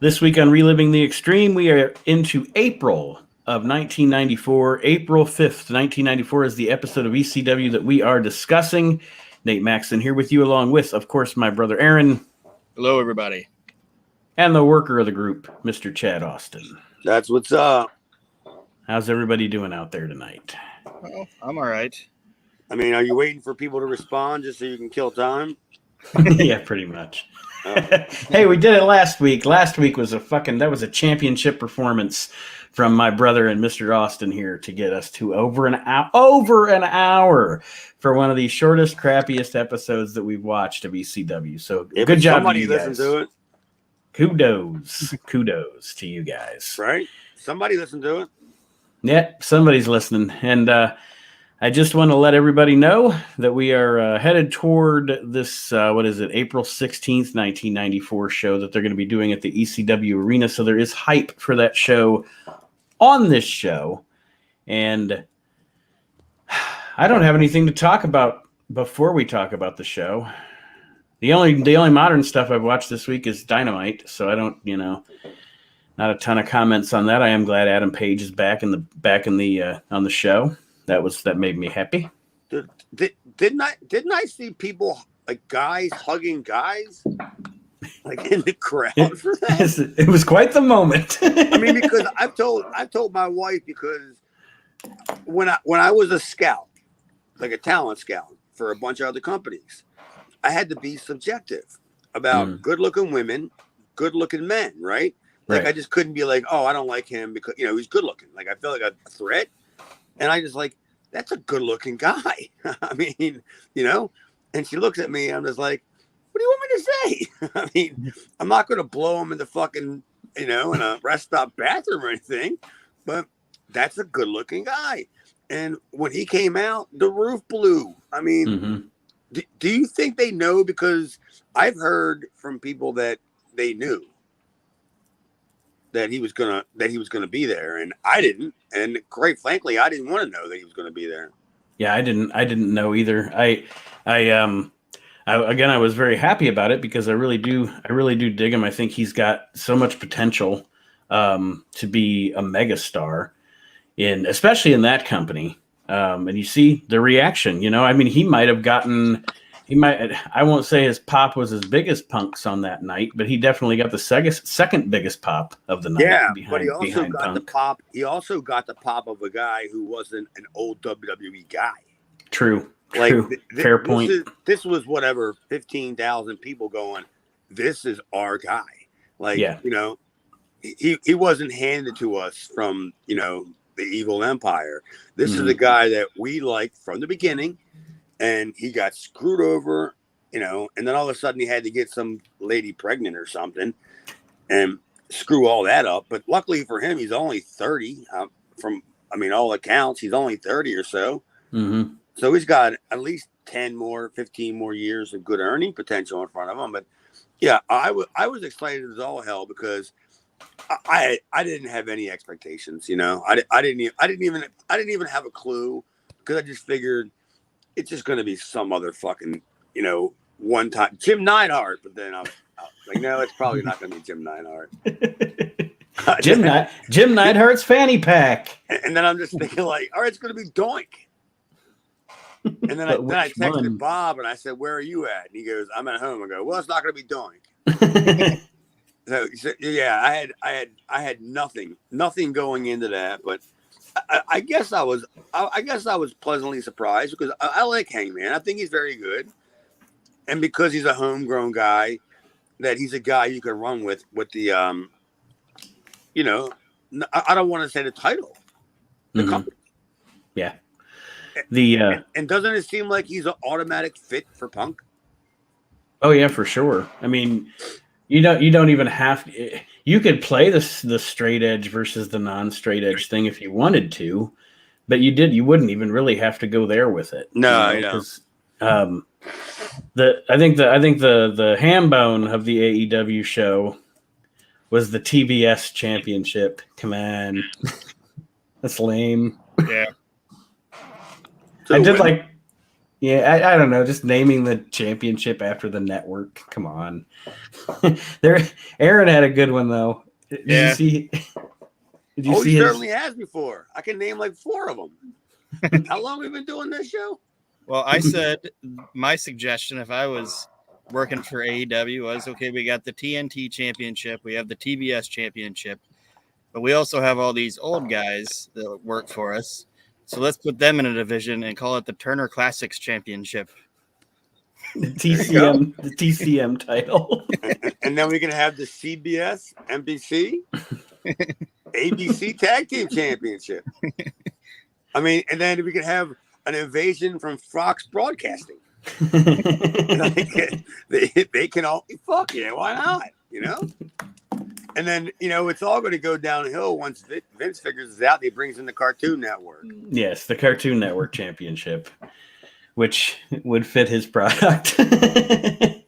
This week on Reliving the Extreme, we are into April of 1994. April 5th, 1994 is the episode of ECW that we are discussing. Nate Maxson here with you, along with, of course, my brother Aaron. Hello, everybody. And the worker of the group, Mr. Chad Austin. That's what's up. How's everybody doing out there tonight? Well, I'm all right. I mean, are you waiting for people to respond just so you can kill time? Yeah, pretty much. Hey, we did it last week. Last week was that was a championship performance from my brother and Mr. Austin here to get us to over an hour for one of the shortest, crappiest episodes that we've watched of ECW. So good job to you guys. Somebody listen to it. Kudos to you guys. Right? Somebody listen to it. Yeah, somebody's listening. And I just want to let everybody know that we are headed toward this, April 16th, 1994 show that they're going to be doing at the ECW Arena. So there is hype for that show on this show. And I don't have anything to talk about before we talk about the show. The only modern stuff I've watched this week is Dynamite. So I don't, not a ton of comments on that. I am glad Adam Page is back on the show. That made me happy. Didn't I see people like guys hugging guys like in the crowd for that? It was quite the moment. I mean, because I've told my wife, because when I was a scout, like a talent scout for a bunch of other companies, I had to be subjective about good-looking women, good-looking men, right? Like, I just couldn't be like, oh, I don't like him because he's good-looking. Like, I feel like a threat. And I just like, that's a good looking guy. I mean, and she looks at me. I'm just like, what do you want me to say? I mean, I'm not going to blow him in the fucking, in a rest stop bathroom or anything, but that's a good looking guy. And when he came out, the roof blew. I mean, do you think they know? Because I've heard from people that they knew that he was gonna be there, and I didn't. And quite frankly, I didn't want to know that he was gonna be there. Yeah, I didn't know either. I was very happy about it because I really do dig him. I think he's got so much potential to be a megastar especially in that company. And you see the reaction. I mean, I won't say his pop was as big as Punk's on that night, but he definitely got the second biggest pop of the night. Yeah, but he also got the pop. He also got the pop of a guy who wasn't an old WWE guy. True. Fair point. This was whatever 15,000 people going, this is our guy. Like, he wasn't handed to us from the evil empire. This is a guy that we liked from the beginning. And he got screwed over, and then all of a sudden he had to get some lady pregnant or something and screw all that up. But luckily for him, he's only 30 all accounts. He's only 30 or so. Mm-hmm. So he's got at least 15 more years of good earning potential in front of him. But yeah, I was excited as all hell because I didn't have any expectations. I didn't even have a clue because I just figured it's just going to be some other fucking, one time Jim Neidhart. But then I was like, no, it's probably not going to be Jim Neidhart. Jim Neidhart's fanny pack. And then I'm just thinking like, all right, it's going to be Doink. And then I texted Bob and I said, where are you at? And he goes, I'm at home. I go, well, it's not going to be Doink. So yeah, I had nothing going into that, but I guess I was pleasantly surprised because I like Hangman. I think he's very good, and because he's a homegrown guy, that he's a guy you can run with the I don't want to say the title, the company. Yeah. And doesn't it seem like he's an automatic fit for Punk? Oh yeah, for sure. I mean, you don't even have to. You could play the straight edge versus the non-straight edge thing if you wanted to, but you wouldn't even really have to go there with it. No, I think the ham bone of the AEW show was the TBS championship. Come on, that's lame. Yeah, I did like Yeah, I don't know. Just naming the championship after the network. Come on. Aaron had a good one though. Did you Yeah. see? Did you Oh, see he his? certainly has before. I can name like 4 of them. How long have we been doing this show? Well, I said my suggestion if I was working for AEW was, okay, we got the TNT championship, we have the TBS championship, but we also have all these old guys that work for us. So let's put them in a division and call it the Turner Classics Championship. The TCM title. And then we can have the CBS, NBC, ABC Tag Team Championship. I mean, and then we could have an invasion from Fox Broadcasting. Like, they can all fuck yeah, why not? You know? And then, it's all going to go downhill once Vince figures this out. He brings in the Cartoon Network. Yes, the Cartoon Network Championship, which would fit his product.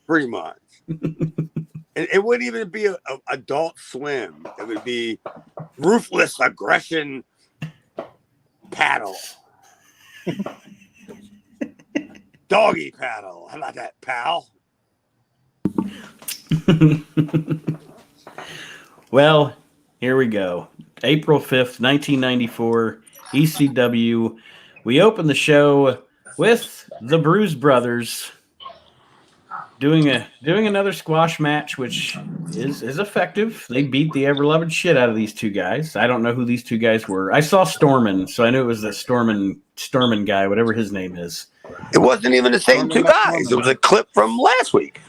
Pretty much. And it wouldn't even be a Adult Swim. It would be Ruthless Aggression Paddle. Doggy paddle. How about that, pal? Well, here we go. April 5th, 1994, ECW. We open the show with the Bruise Brothers doing another squash match, which is effective. They beat the ever-loved shit out of these two guys. I don't know who these two guys were. I saw Stormin, so I knew it was the Stormin guy, whatever his name is. It wasn't even the same two guys. It was a clip from last week.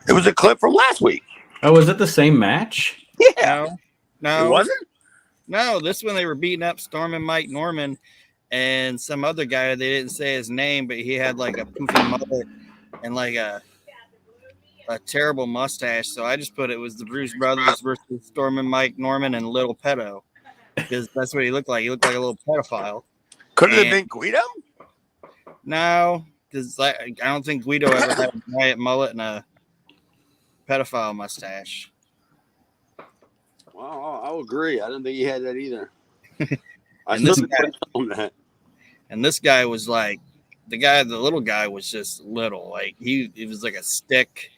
It was a clip from last week. Oh, was it the same match? Yeah. No. It wasn't? No, this one they were beating up Storm and Mike Norman and some other guy. They didn't say his name, but he had like a poofy mullet and like a terrible mustache. So I just put it was the Bruise Brothers versus Storm and Mike Norman and Little Pedo, because that's what he looked like. He looked like a little pedophile. Could it have been Guido? No, because I don't think Guido ever had a giant mullet and a pedophile mustache. Well, I'll agree. I don't think he had that either. And this guy was like, the little guy was just little. Like he was like a stick.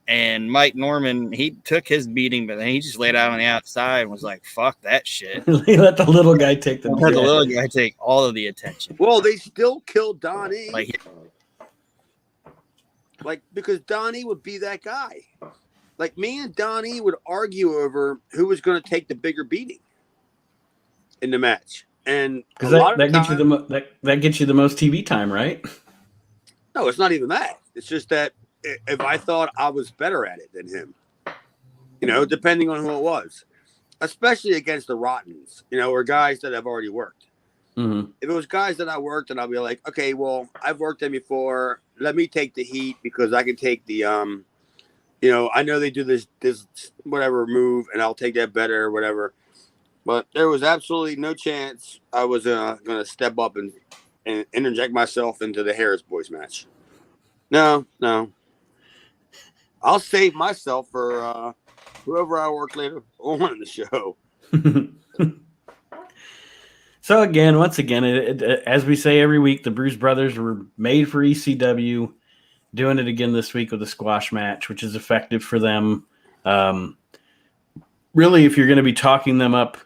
And Mike Norman, he took his beating, but then he just laid out on the outside and was like, fuck that shit. He let the little guy take the Let the little guy take all of the attention. Well, they still killed Donnie. Like because Donnie would be that guy. Like me and Donnie would argue over who was going to take the bigger beating in the match. And because that gets you the most TV time, right? No, it's not even that. It's just that if I thought I was better at it than him, depending on who it was, especially against the Rottens, or guys that I've already worked. Mm-hmm. If it was guys that I worked, and I'll be like, okay, well, I've worked them before. Let me take the heat because I can take the, I know they do this whatever move, and I'll take that better or whatever. But there was absolutely no chance I was going to step up and interject myself into the Harris Boys match. No. I'll save myself for whoever I work later on in the show. So once again, as we say every week, the Bruise Brothers were made for ECW, doing it again this week with a squash match, which is effective for them. Really, if you're going to be talking them up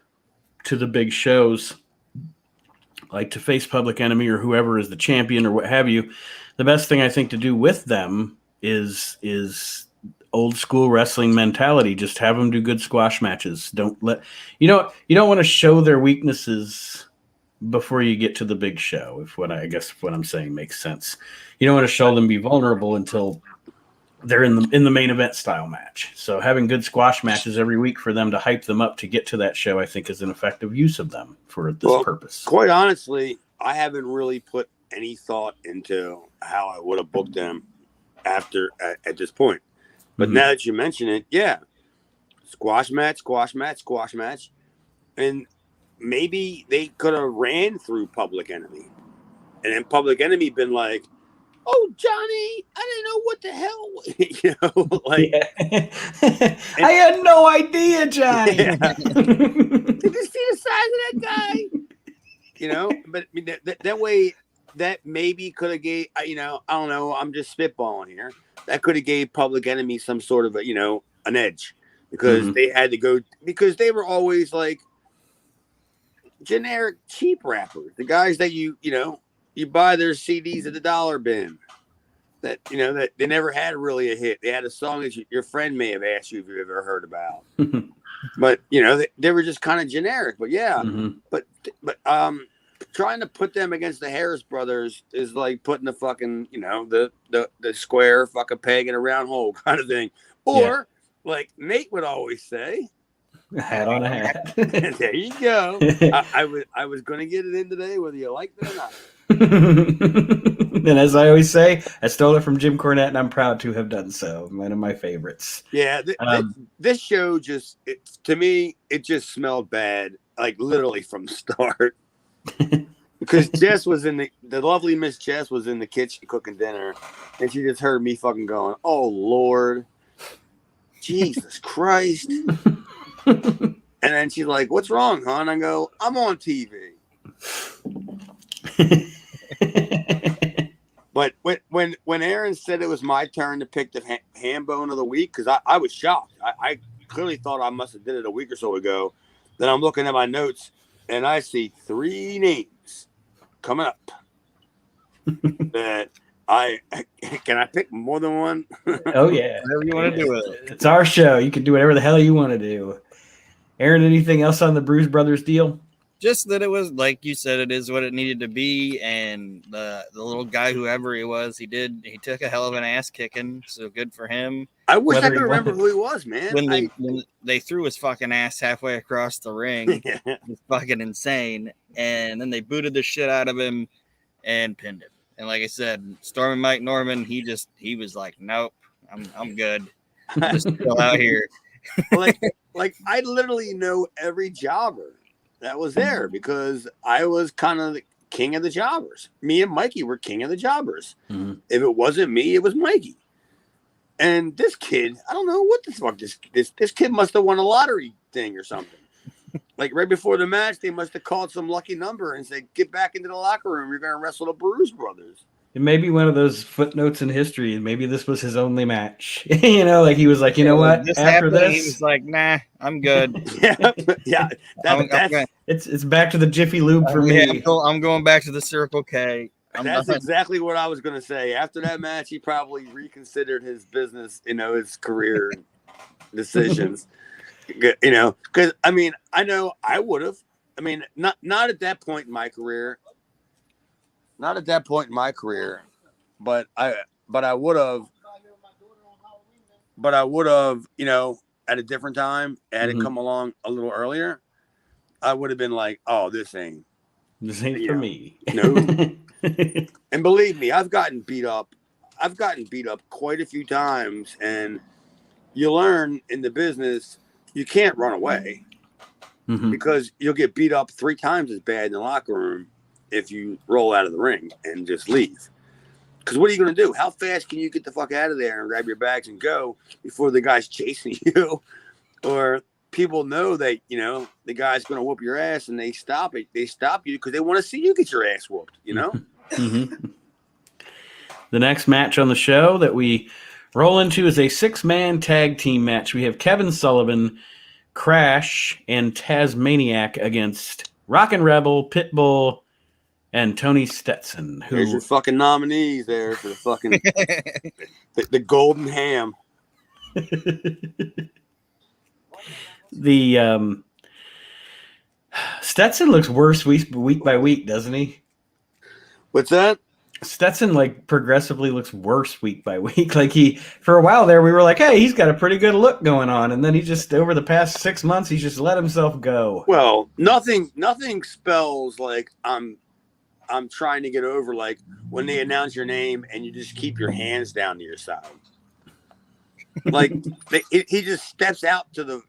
to the big shows, like to face Public Enemy or whoever is the champion or what have you, the best thing I think to do with them is old school wrestling mentality. Just have them do good squash matches. You don't want to show their weaknesses before you get to the big show. What I'm saying makes sense. You don't want to show them be vulnerable until they're in the main event style match. So having good squash matches every week for them to hype them up to get to that show, I think is an effective use of them for this purpose. Quite honestly, I haven't really put any thought into how I would have booked them at this point. But now that you mention it, yeah, squash match. And maybe they could have ran through Public Enemy. And then Public Enemy been like, oh, Johnny, I didn't know what the hell. I had no idea, Johnny. Yeah. Did you see the size of that guy? But I mean, that way, that maybe could have gave, I don't know. I'm just spitballing here. That could have gave Public Enemy some sort of an edge because they had to go because they were always like generic cheap rappers, the guys that you buy their CDs at the dollar bin. That that they never had really a hit. They had a song that your friend may have asked you if you ever heard about, but they were just kind of generic. But yeah, but trying to put them against the Harris brothers is like putting the fucking the square fucking peg in a round hole kind of thing, or like Nate would always say, a hat on a hat. There you go. I was going to get it in today, whether you liked it or not. And as I always say, I stole it from Jim Cornette, and I'm proud to have done so. One of my favorites. Yeah, this show to me, it just smelled bad, like literally from the start. Because Jess was the lovely Miss Jess was in the kitchen cooking dinner, and she just heard me fucking going, "Oh Lord, Jesus Christ!" And then she's like, "What's wrong, hon?" I go, "I'm on TV." But when Aaron said it was my turn to pick the ham bone of the week, because I was shocked. I clearly thought I must have did it a week or so ago. Then I'm looking at my notes, and I see 3 names coming up. That can I pick more than one? Oh yeah, whatever you want to do with it. It's our show. You can do whatever the hell you want to do. Aaron, anything else on the Bruise Brothers deal? Just that it was, like you said, it is what it needed to be, and the little guy, whoever he was, he took a hell of an ass kicking, so good for him. I wish I could remember who he was, man. When they threw his fucking ass halfway across the ring, it was fucking insane, and then they booted the shit out of him and pinned him. And like I said, Stormy Mike Norman, he was like, nope, I'm good. I'm just still out here. like I literally know every jobber that was there because I was kind of the king of the jobbers. Me and Mikey were king of the jobbers. Mm-hmm. If it wasn't me, it was Mikey. And this kid, I don't know what the fuck this kid must have won a lottery thing or something. Like right before the match, they must have called some lucky number and said, "Get back into the locker room. You're going to wrestle the Bruise Brothers." It may be one of those footnotes in history. Maybe this was his only match. Like he was like, you know what? After this, he was like, "Nah, I'm good." yeah. It's back to the Jiffy Lube for me. I'm going back to the Circle K. That's exactly what I was going to say. After that match, he probably reconsidered his business, his career decisions. Because I mean, I know I would have. I mean, not at that point in my career. Not at that point in my career, but I would have. But I would have, at a different time, had it come along a little earlier, I would have been like, "Oh, this ain't for me." No. And believe me, I've gotten beat up. I've gotten beat up quite a few times, and you learn in the business you can't run away because you'll get beat up 3 times as bad in the locker room if you roll out of the ring and just leave. Because what are you going to do? How fast can you get the fuck out of there and grab your bags and go before the guy's chasing you? Or people know that, the guy's going to whoop your ass and they stop it. They stop you because they want to see you get your ass whooped, The next match on the show that we roll into is a 6-man tag team match. We have Kevin Sullivan, Crash, and Tasmaniac against Rockin' Rebel, Pitbull, and Tony Stetson. There's your fucking nominees there for the fucking the golden ham. The Stetson looks worse week by week, doesn't he? What's that? Stetson progressively looks worse week by week. For a while there, we were like, "Hey, he's got a pretty good look going on," and then he just over the past 6 months, he's just let himself go. Well, nothing spells like I'm trying to get over like when they announce your name and you just keep your hands down to your side. Like he just steps out to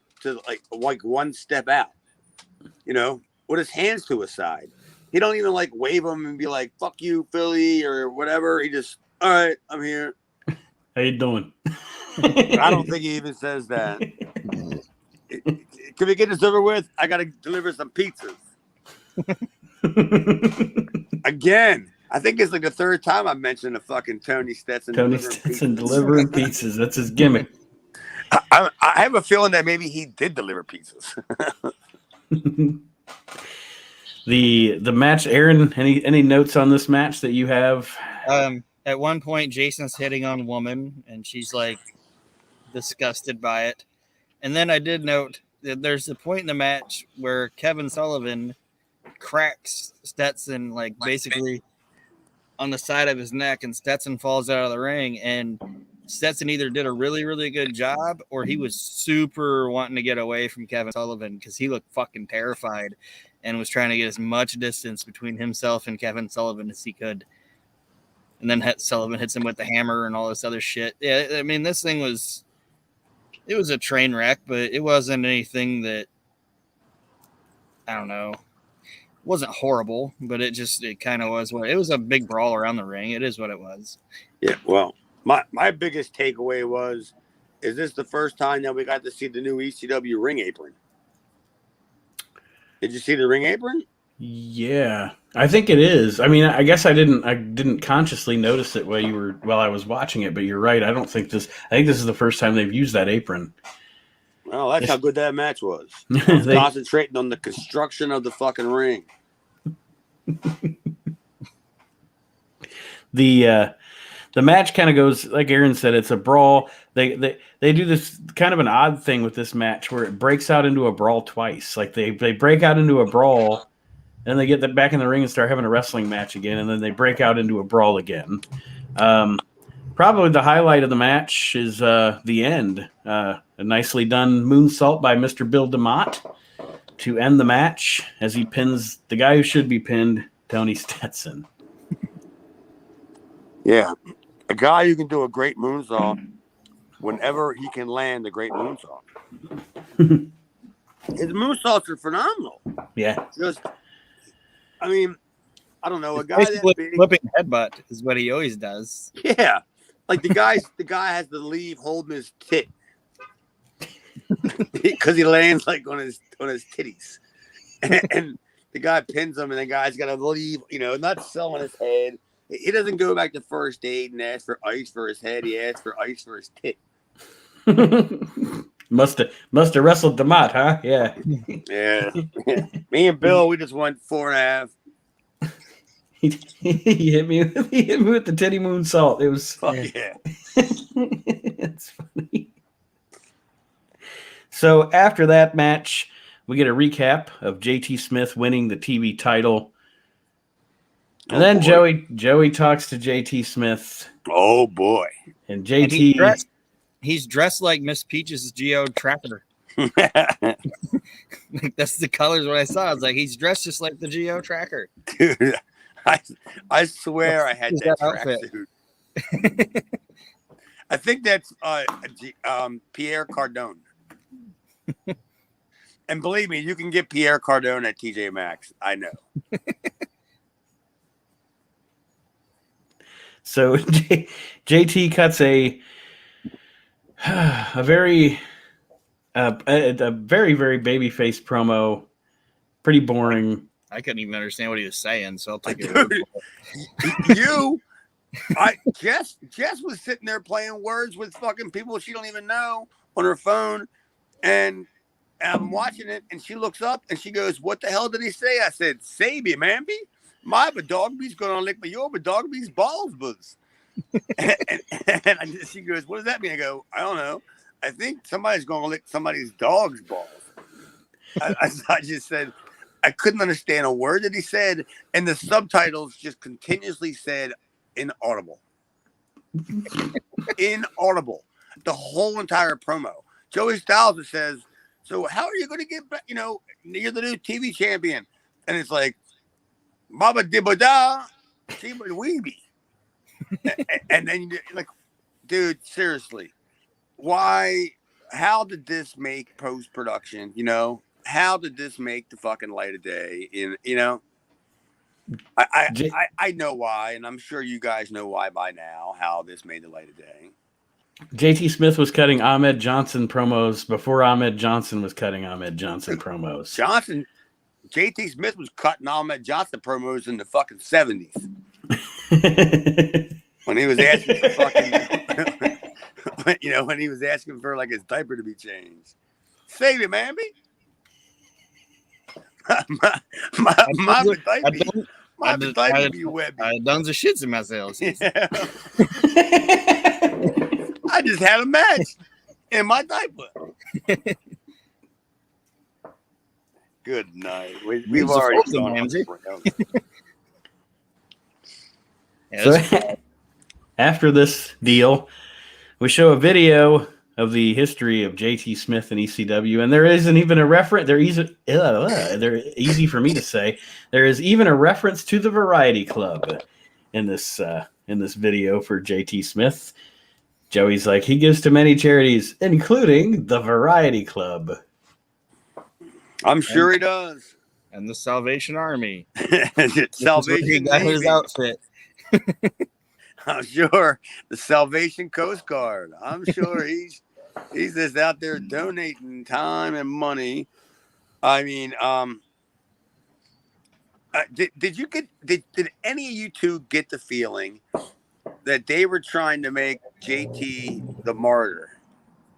one step out, with his hands to his side. He don't even wave them and be like, "Fuck you, Philly," or whatever. He just, "All right, I'm here. How you doing?" I don't think he even says that. Can we get this over with? I got to deliver some pizzas. Again, I think it's like the third time I mentioned the fucking Tony Stetson. Tony Stetson delivering pizzas. That's his gimmick. I have a feeling that maybe he did deliver pizzas. The match, Aaron. Any notes on this match that you have? At one point, Jason's hitting on woman, and she's like disgusted by it. And then I did note that there's a point in the match where Kevin Sullivan cracks Stetson like basically on the side of his neck, and Stetson falls out of the ring. And Stetson either did a really, really good job or he was super wanting to get away from Kevin Sullivan because he looked fucking terrified and was trying to get as much distance between himself and Kevin Sullivan as he could. And then Sullivan hits him with the hammer and all this other shit. Yeah, I mean, this thing was a train wreck, but it wasn't anything that, I don't know, wasn't horrible, but it kind of was what it was. A big brawl around the ring. It is what it was. Yeah, well, my biggest takeaway was, is this the first time that we got to see the new ECW ring apron? Did you see the ring apron? Yeah, I think it is. I mean, I guess I didn't consciously notice it while I was watching it, but you're right. I think this is the first time they've used that apron. Well, that's how good that match was. Concentrating on the construction of the fucking ring. The match kind of goes, like Aaron said, it's a brawl. They do this kind of an odd thing with this match where it breaks out into a brawl twice. Like they break out into a brawl, then they get back in the ring and start having a wrestling match again, and then they break out into a brawl again. Probably the highlight of the match is the end. A nicely done moonsault by Mr. Bill DeMott to end the match as he pins the guy who should be pinned, Tony Stetson. Yeah. A guy who can do a great moonsault whenever he can land a great moonsault. His moonsaults are phenomenal. Yeah. I mean, I don't know. A guy that big, flipping headbutt is what he always does. Yeah. Like the guy has to leave holding his tit because he lands like on his titties. And the guy pins him, and the guy's got to leave, not selling his head. He doesn't go back to first aid and ask for ice for his head. He asks for ice for his tit. Must have wrestled DeMott, huh? Yeah. Yeah. Me and Bill, we just went 4.5. He hit me with the titty moonsault. It was yeah. It's funny. So after that match, we get a recap of JT Smith winning the TV title. And then boy. Joey talks to JT Smith. Oh boy. And JT and he's dressed like Miss Peach's Geo Tracker. That's the colors what I saw. I was like, he's dressed just like the Geo Tracker. Dude, I swear I had that tracksuit. I think that's Pierre Cardone. And believe me, you can get Pierre Cardone at TJ Maxx. I know. So JT cuts a very very babyface promo, pretty boring. I couldn't even understand what he was saying, so I'll take it. Jess was sitting there playing words with fucking people she don't even know on her phone, and I'm watching it, and she looks up and she goes, "What the hell did he say?" I said, "Sabi, man, my dogby's gonna lick my your dogby's balls, buzz." and she goes, "What does that mean?" I go, "I don't know. I think somebody's gonna lick somebody's dog's balls." I just said, I couldn't understand a word that he said, and the subtitles just continuously said inaudible. Inaudible. The whole entire promo. Joey Styles says, "So how are you going to get back? You're the new TV champion." And it's like, Baba Dibada, Chiba Weeby. And then, like, dude, seriously, why? How did this make post-production? How did this make the fucking light of day? I know why, and I'm sure you guys know why by now, how this made the light of day. JT Smith was cutting Ahmed Johnson promos before Ahmed Johnson was cutting Ahmed Johnson promos. JT Smith was cutting Ahmed Johnson promos in the fucking 70s. When he was asking for fucking, when he was asking for like his diaper to be changed. Save it, man. My diaper be wet. I done the shits in myself. Yeah. I just had a match in my diaper. Good night. We've already gone on. So after this deal, we show a video of the history of JT Smith and ECW, and there isn't even a reference. They're easy for me to say. There is even a reference to the Variety Club in this video for JT Smith. Joey's like, he gives to many charities, including the Variety Club. I'm sure he does. And the Salvation Army. Salvation he got his outfit. I'm sure the Salvation Coast Guard. I'm sure he's just out there donating time and money. I mean, did any of you two get the feeling that they were trying to make JT the martyr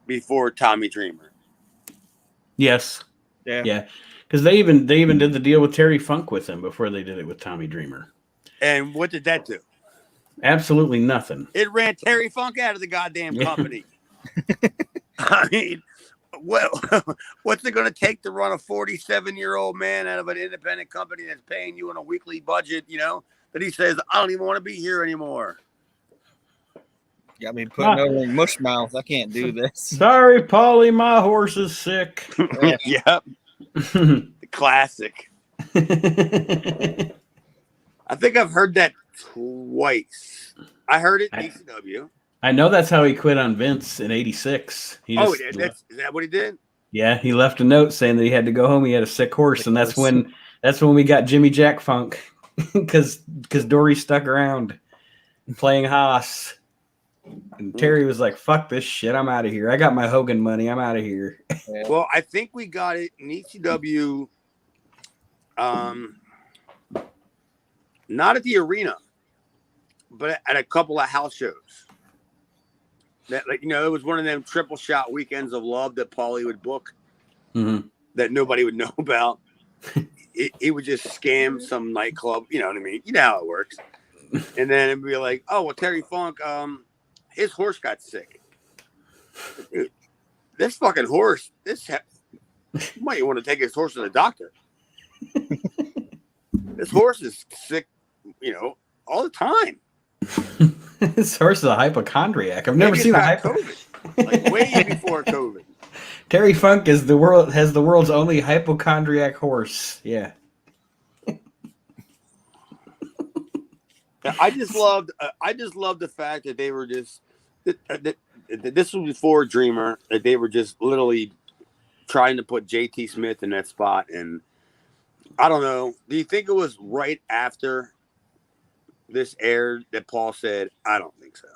before Tommy Dreamer? Yes. Yeah. Because they even did the deal with Terry Funk with him before they did it with Tommy Dreamer. And what did that do? Absolutely nothing. It ran Terry Funk out of the goddamn company. I mean, what's it going to take to run a 47-year-old man out of an independent company that's paying you on a weekly budget, that he says, I don't even want to be here anymore? Got me putting over in mush mouth. I can't do this. Sorry, Paulie, my horse is sick. Yep. The classic. I think I've heard that twice. I heard it in ECW. I know that's how he quit on Vince in '86. Is that what he did? Yeah, he left a note saying that he had to go home. He had a sick horse, and that's when we got Jimmy Jack Funk, because Dory stuck around playing Haas. And Terry was like, fuck this shit, I'm out of here. I got my Hogan money, I'm out of here. Well, I think we got it in ECW, not at the arena, but at a couple of house shows. That, it was one of them triple shot weekends of love that Paulie would book, that nobody would know about. He would just scam some nightclub, you know what I mean? You know how it works. And then it'd be like, oh, well, Terry Funk, his horse got sick. This fucking horse, you might want to take his horse to the doctor. This horse is sick, all the time. This horse is a hypochondriac. I've never seen a COVID. Like way before COVID. Terry Funk has the world's only hypochondriac horse. Yeah. I just loved the fact that they were just this was before Dreamer, that they were just literally trying to put JT Smith in that spot. And I don't know, do you think it was right after this aired that Paul said, I don't think so?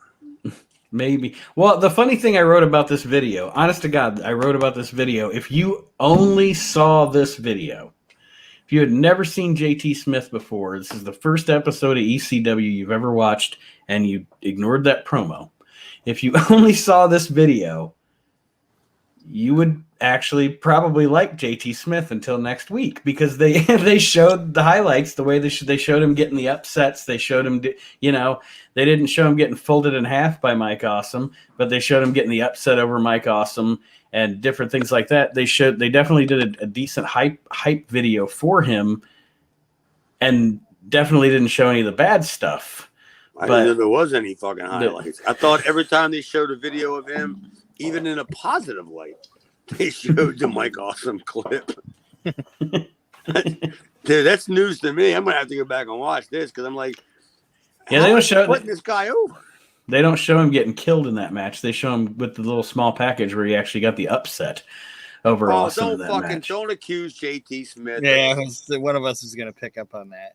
Maybe. Well, the funny thing I wrote about this video, honest to God, I wrote about this video. If you only saw this video, if you had never seen JT Smith before, this is the first episode of ECW you've ever watched, and you ignored that promo. If you only saw this video, you would actually probably like JT Smith until next week, because they showed the highlights the way they showed him getting the upsets. They showed him, they didn't show him getting folded in half by Mike Awesome, but they showed him getting the upset over Mike Awesome and different things like that. They definitely did a decent hype video for him, and definitely didn't show any of the bad stuff. I didn't know there was any fucking highlights. I thought every time they showed a video of him, even in a positive light, they showed the Mike Awesome clip. Dude, that's news to me. I'm gonna have to go back and watch this, because I'm like, yeah, they don't show putting this guy over. They don't show him getting killed in that match. They show him with the little small package where he actually got the upset over Awesome in that match. Don't accuse JT Smith. Yeah, one of us is gonna pick up on that.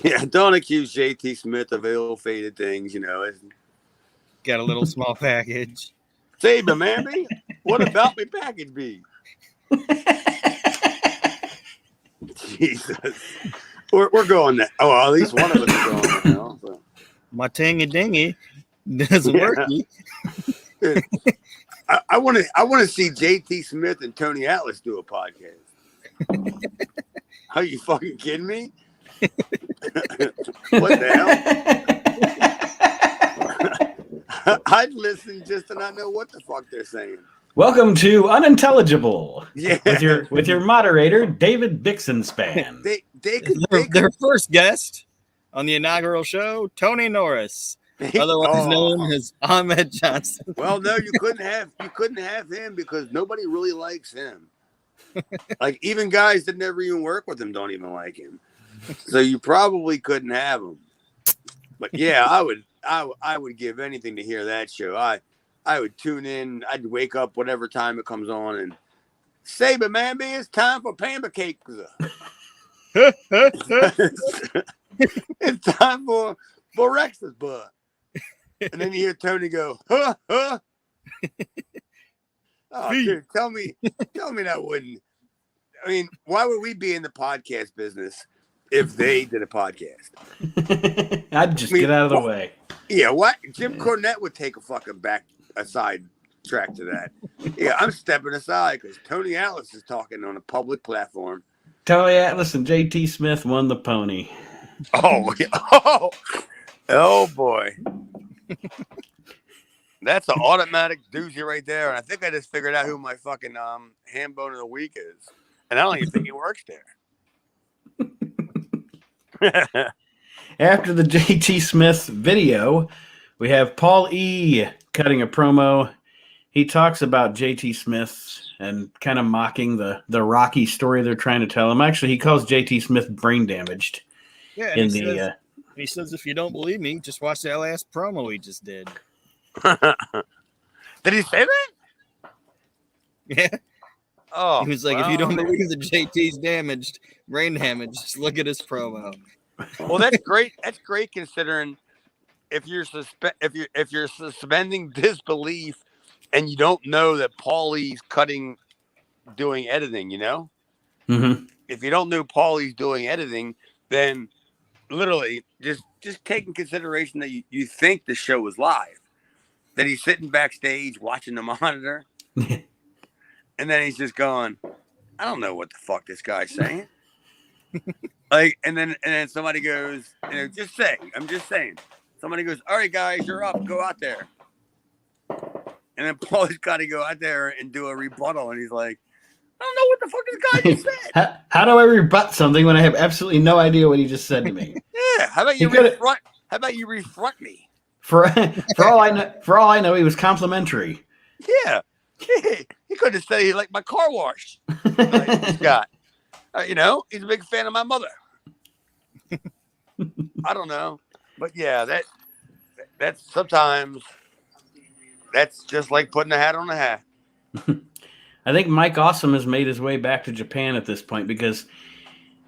Yeah, don't accuse JT Smith of ill-fated things. Got a little small package. Save him, man. What about me package be? Jesus. We're going there. Oh, well, at least one of us is going there now. So. My tingy dingy doesn't work. Dude, I want to see JT Smith and Tony Atlas do a podcast. Are you fucking kidding me? What the hell? I'd listen just to not know what the fuck they're saying. Welcome to Unintelligible. Yeah, with your moderator David Bixenspan. Their first guest on the inaugural show, Tony Norris, otherwise known as Ahmed Johnson. Well, no, you couldn't have him because nobody really likes him. Like even guys that never even work with him don't even like him. So you probably couldn't have him. But yeah, I would give anything to hear that show. I would tune in. I'd wake up whatever time it comes on and say, but man, it's time for pancakes. It's time for breakfast, bud. And then you hear Tony go, huh, huh. Oh, dude, tell me that wouldn't. I mean, why would we be in the podcast business if they did a podcast? I'd just get out of the way. Yeah, what? Jim Cornette would take a fucking side track to that. Yeah, I'm stepping aside because Tony Atlas is talking on a public platform. Tony Atlas and JT Smith won the pony. Oh boy. That's an automatic doozy right there. And I think I just figured out who my fucking ham bone of the week is. And I don't even think he works there. After the JT Smith video, we have Paul E. cutting a promo. He talks about JT Smith and kind of mocking the Rocky story they're trying to tell him. Actually, he calls JT Smith brain damaged. Yeah, he says, if you don't believe me, just watch that last promo he just did. Did he say that? Yeah. Oh, he was like, if you don't believe that JT's brain damaged, just look at his promo. Well, that's great. That's great considering if you're suspending disbelief and you don't know that Paulie's doing editing, you know? Mm-hmm. If you don't know Paulie's doing editing, then literally just take in consideration that you think the show was live, that he's sitting backstage watching the monitor, and then he's just going, I don't know what the fuck this guy's saying. Like, and then somebody goes, I'm just saying. Somebody goes, all right, guys, you're up. Go out there. And then Paul's got to go out there and do a rebuttal, and he's like, I don't know what the fuck this guy just said. How do I rebut something when I have absolutely no idea what he just said to me? Yeah, how about you refront me? For all I know, he was complimentary. Yeah, he could have said he liked my car wash. Like, this guy, he's a big fan of my mother. I don't know, but yeah, that's sometimes that's just like putting a hat on a hat. I think Mike Awesome has made his way back to Japan at this point because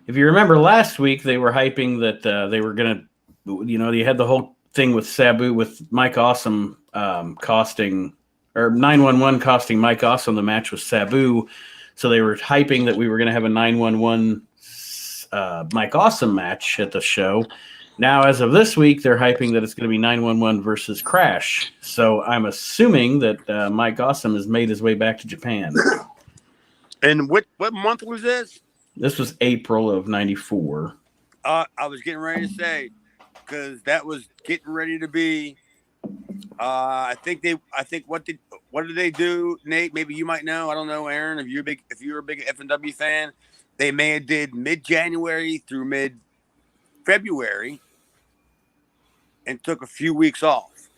if you remember last week, they were hyping that they were going to, you had the whole thing with Sabu with Mike Awesome costing 911 costing Mike Awesome the match with Sabu. So they were hyping that we were going to have a 911 Mike Awesome match at the show. Now, as of this week, they're hyping that it's going to be 911 versus Crash. So I'm assuming that Mike Awesome has made his way back to Japan. And what month was this? This was April of '94. I was getting ready to say, because that was getting ready to be. I think what did they do, Nate? Maybe you might know. I don't know, Aaron. If you're a big F&W fan, they may have did mid-January through mid-February. And took a few weeks off.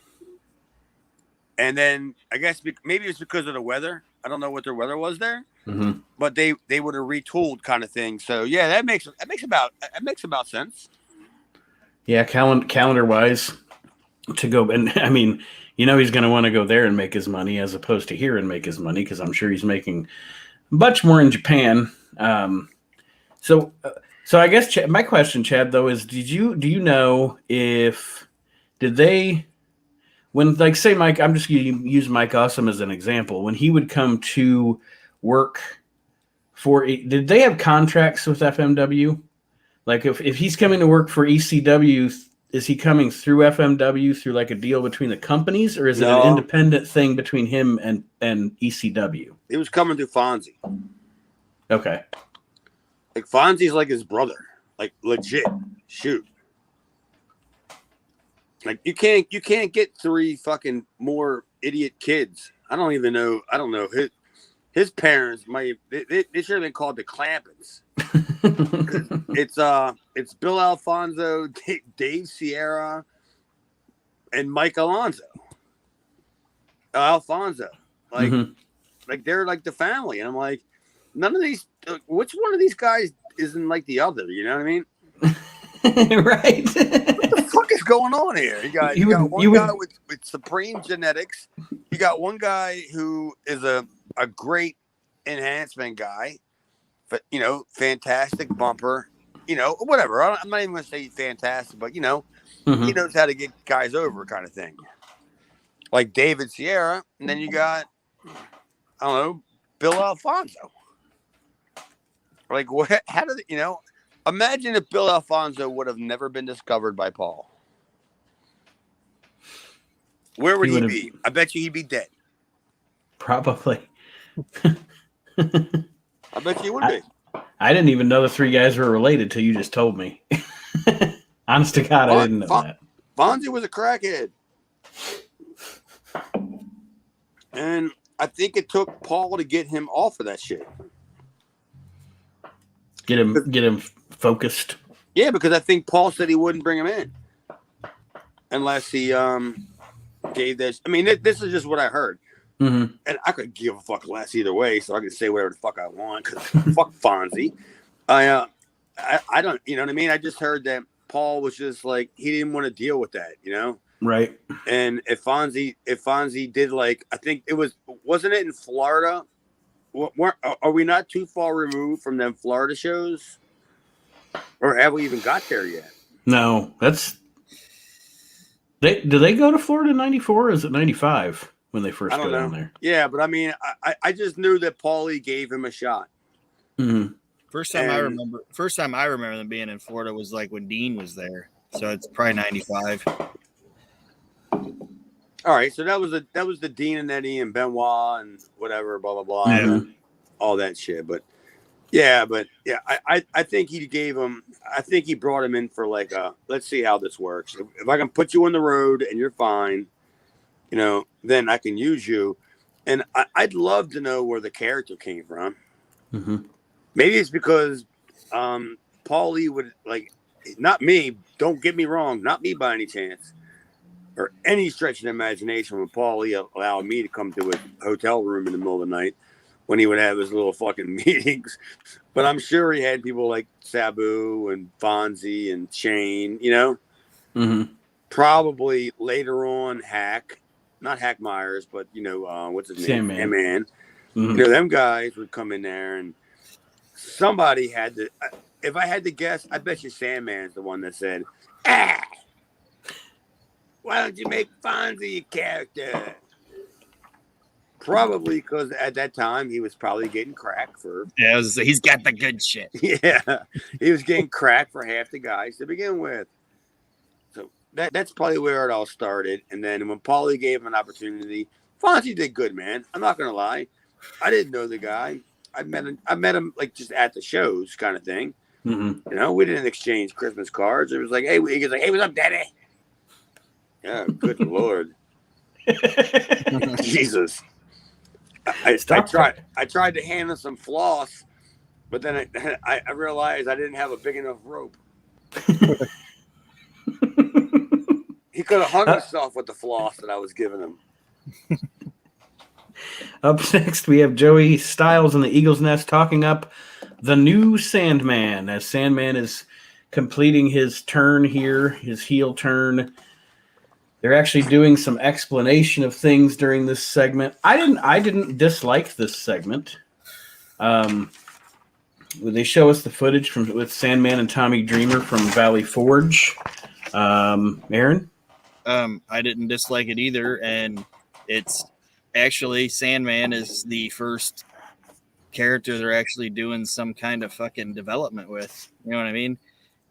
And then I guess maybe it's because of the weather. I don't know what their weather was there. Mm-hmm. But they would have retooled kind of thing. So yeah, that makes about sense. Yeah, calendar wise to go, and I mean, he's going to want to go there and make his money as opposed to here and make his money because I'm sure he's making much more in Japan. So I guess my question, Chad, though, is do you know if did they when like say Mike, I'm just going to use Mike Awesome as an example, when he would come to work did they have contracts with FMW? Like if he's coming to work for ECW, is he coming through FMW through like a deal between the companies, or is it an independent thing between him and ECW? He was coming through Fonzie. Okay. Like Fonzie's like his brother. Like legit. Shoot. Like you can't get 3 fucking more idiot kids. I don't know. His parents might they should have been called the Clampets. It's Bill Alfonso, Dave Sierra, and Mike Alfonso. Like they're like the family, and I'm like, none of these. Which one of these guys isn't like the other? You know what I mean? Right. What the fuck is going on here? You got one guy with supreme genetics. You got one guy who is a great enhancement guy, but fantastic bumper. Whatever. I'm not even going to say fantastic, but he knows how to get guys over, kind of thing. Like David Sierra, and then you got I don't know, Bill Alfonso. Like what? How did imagine if Bill Alfonso would have never been discovered by Paul. Where would he be? I bet you he'd be dead. Probably. I bet you he would be. I didn't even know the 3 guys were related till you just told me. Honest to God, I didn't know that. Fonzie was a crackhead. And I think it took Paul to get him off of that shit. Get him focused. Yeah, because I think Paul said he wouldn't bring him in unless he gave this. I mean, this is just what I heard, and I could give a fuck less either way, so I can say whatever the fuck I want because fuck Fonzie. I don't, you know what I mean? I just heard that Paul was just like he didn't want to deal with that, Right. And if Fonzie did like, I think wasn't it in Florida? Are we not too far removed from them Florida shows? Or have we even got there yet? No, do they go to Florida in 94 or is it 95 when they first go down there? Yeah, but I mean, I just knew that Paulie gave him a shot. Mm-hmm. First time I remember them being in Florida was like when Dean was there. So it's probably 95. All right, so that was the Dean and Eddie and Benoit and whatever, blah blah blah, and all that shit. But yeah, I think he gave him. I think he brought him in for like let's see how this works. If I can put you on the road and you're fine, then I can use you. And I'd love to know where the character came from. Mm-hmm. Maybe it's because Paulie would like, not me. Don't get me wrong, not me by any chance. Or any stretch of the imagination when Paulie allowed me to come to his hotel room in the middle of the night when he would have his little fucking meetings. But I'm sure he had people like Sabu and Fonzie and Shane, Mm-hmm. Probably later on not Hack Myers, but what's his name? Sandman. Mm-hmm. Them guys would come in there and somebody had to, if I had to guess, I bet you Sandman's the one that said, why don't you make Fonzie your character? Probably because at that time he was probably getting crack for. Yeah, he's got the good shit. Yeah, he was getting crack for half the guys to begin with. So that's probably where it all started. And then when Paulie gave him an opportunity, Fonzie did good, man. I'm not gonna lie. I didn't know the guy. I met him like just at the shows, kind of thing. Mm-hmm. We didn't exchange Christmas cards. It was like, hey, he was like, hey, what's up, Daddy? Yeah, good Lord. Jesus. I tried to hand him some floss, but then I realized I didn't have a big enough rope. He could have hung himself with the floss that I was giving him. Up next, we have Joey Styles and the Eagles Nest talking up the new Sandman, as Sandman is completing his turn here, his heel turn. They're actually doing some explanation of things during this segment. I didn't dislike this segment. They show us the footage with Sandman and Tommy Dreamer from Valley Forge. Aaron? I didn't dislike it either, and it's actually Sandman is the first character they're actually doing some kind of fucking development with. You know what I mean?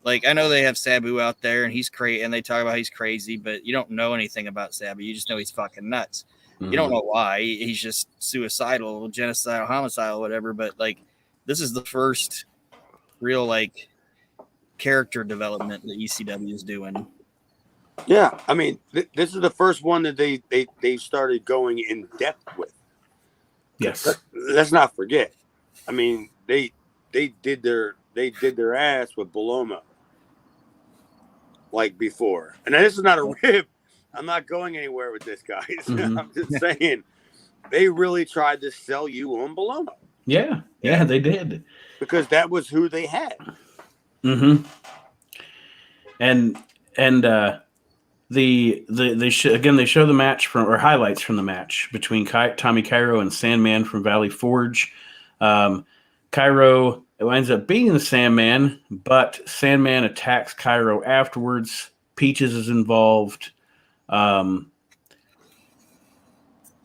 Like, I know they have Sabu out there, and he's crazy, and they talk about he's crazy, but you don't know anything about Sabu. You just know he's fucking nuts. You don't know why. He's just suicidal, genocidal, homicidal, whatever. But like, this is the first real like character development that ECW is doing. Yeah, I mean, this is the first one that they started going in depth with. Yes. Let's not forget. I mean, they did their ass with Bellomo like before. And this is not a rip. I'm not going anywhere with this, guys. I'm just saying they really tried to sell you on Bellomo. Yeah, they did. Because that was who they had. Mm-hmm. And they show the match highlights from the match between Tommy Cairo and Sandman from Valley Forge. Cairo winds up beating the Sandman, but Sandman attacks Cairo afterwards. Peaches is involved.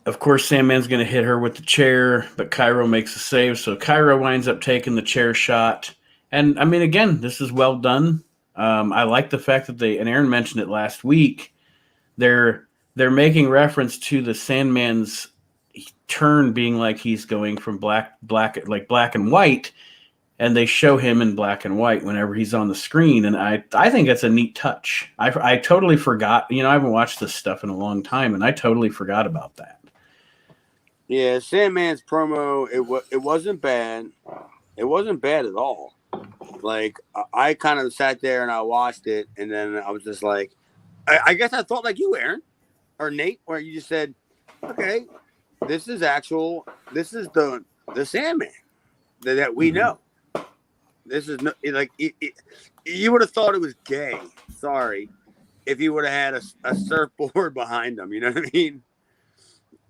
Of course, Sandman's going to hit her with the chair, but Cairo makes a save, so Cairo winds up taking the chair shot. And, I mean, again, this is well done. I like the fact that and Aaron mentioned it last week, they're making reference to the Sandman's turn being like he's going from black and white, and they show him in black and white whenever he's on the screen, and I think that's a neat touch. I totally forgot. I haven't watched this stuff in a long time, and I totally forgot about that. Yeah, Sandman's promo, it wasn't bad. It wasn't bad at all. Like, I kind of sat there and I watched it, and then I was just like, I guess I thought like you, Aaron, or Nate, where you just said, okay, this is the Sandman that we know. This is like you would have thought it was gay. Sorry, if you would have had a surfboard behind him, you know what I mean?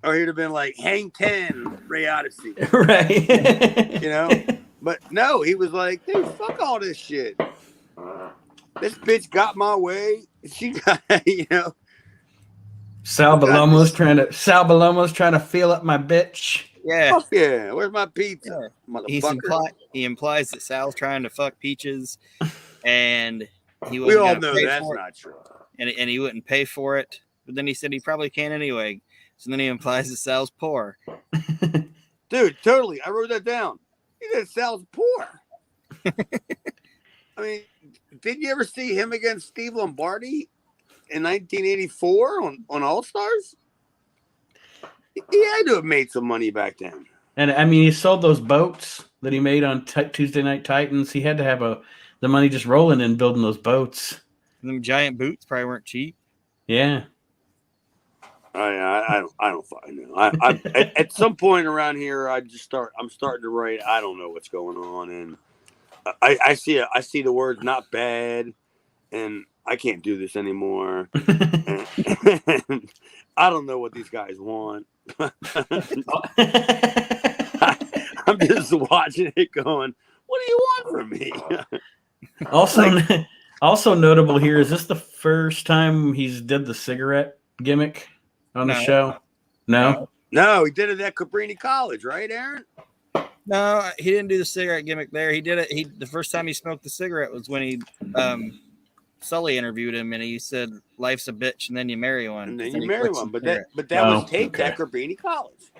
Or he'd have been like, hang 10, Ray Odyssey. Right. But no, he was like, dude, fuck all this shit. This bitch got my way. She got, Sal Bellomo's trying to feel up my bitch. Yeah. Fuck yeah. Where's my pizza? Yeah. He implies that Sal's trying to fuck Peaches, and we all know that's not true. And he wouldn't pay for it. But then he said he probably can anyway. So then he implies that Sal's poor. Dude, totally. I wrote that down. He said Sal's poor. I mean, did you ever see him against Steve Lombardi in 1984 on All Stars? He had to have made some money back then. And I mean, he sold those boats that he made on Tuesday Night Titans. He had to have the money just rolling in building those boats. Them giant boots probably weren't cheap. Yeah. I don't fucking know. At some point around here, I'm starting to write. I don't know what's going on, and I see the words "not bad," and I can't do this anymore. And I don't know what these guys want. I'm just watching it, going, "What do you want from me?" Also notable here, is this the first time he's did the cigarette gimmick on the show? No, he did it at Cabrini College, right, Aaron? No, he didn't do the cigarette gimmick there. He did it. The first time he smoked the cigarette was when he Sully interviewed him, and he said, "Life's a bitch, and then you marry one." And then you marry one. But that was taped at Cabrini College.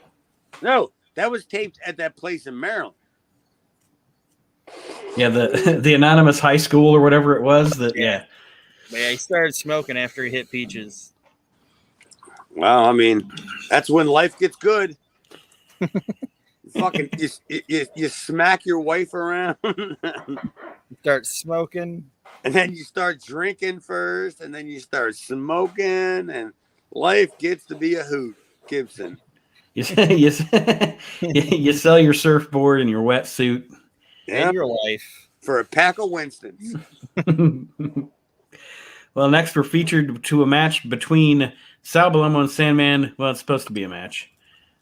No, that was taped at that place in Maryland. Yeah, the anonymous high school or whatever it was. Yeah, he started smoking after he hit Peaches. Well, I mean, that's when life gets good. Fucking, you smack your wife around. Start smoking. And then you start drinking first, and then you start smoking, and life gets to be a hoot, Gibson. You sell your surfboard and your wetsuit. And your life. For a pack of Winstons. Well, next we're featured to a match between Sal Bellomo and Sandman. Well, it's supposed to be a match.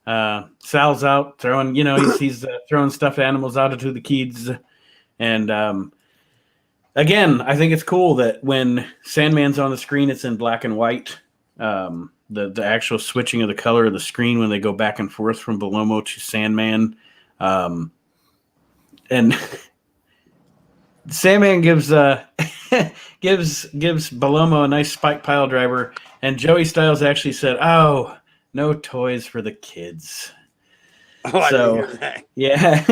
Sal's out throwing, he's throwing stuffed animals out into the kids. And again, I think it's cool that when Sandman's on the screen, it's in black and white. The actual switching of the color of the screen when they go back and forth from Bellomo to Sandman. And Sandman gives gives Balomo a nice spike pile driver, and Joey Styles actually said, "Oh, no toys for the kids." Oh, I didn't hear that. Yeah.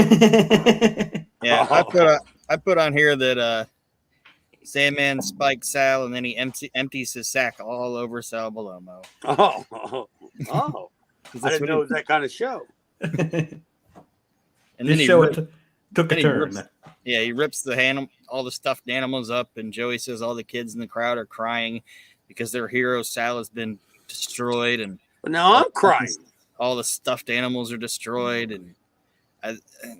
Yeah, I put on here that Sandman spikes Sal, and then he empties his sack all over Sal Balomo. Oh! I didn't know it was that kind of show. And This show took a turn. He rips all the stuffed animals up, and Joey says all the kids in the crowd are crying because their hero Sal has been destroyed, and But now I'm crying. All the stuffed animals are destroyed, and